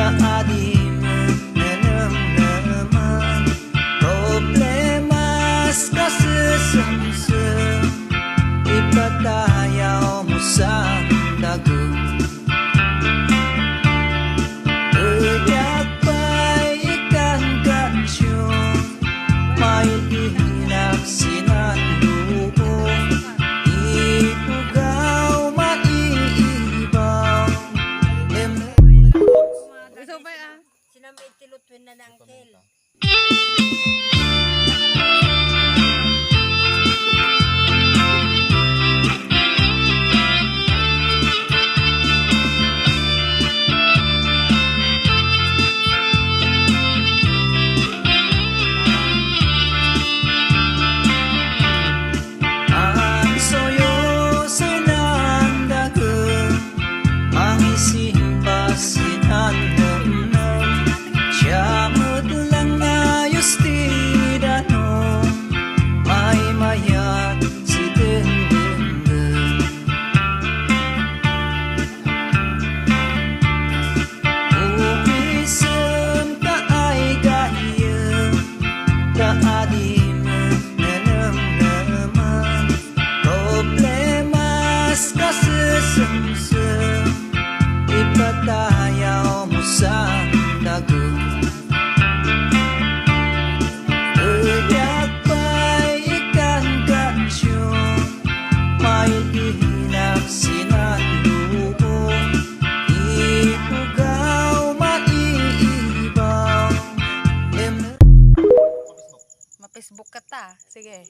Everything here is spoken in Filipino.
Kaadi naman problemas kasesem-sem ipatayaw mo sa dago. Uyak pa'y ikan katsyo may ihinak sinanduo itugaw maiibaw Sinamay tilutwin na ng kel. Ang soyo sa nandago ang isimba sinandago Siyamot lang ayos tidano may mayat si dendenden umisem ka ay gaya kaadi naman problemas kasesem-sem ipatayaw mo sa dago. Uyak pa'y ikan katsyo may ihinak sinanduo itugaw maiibaw Ma-Facebook ka ta. Sige.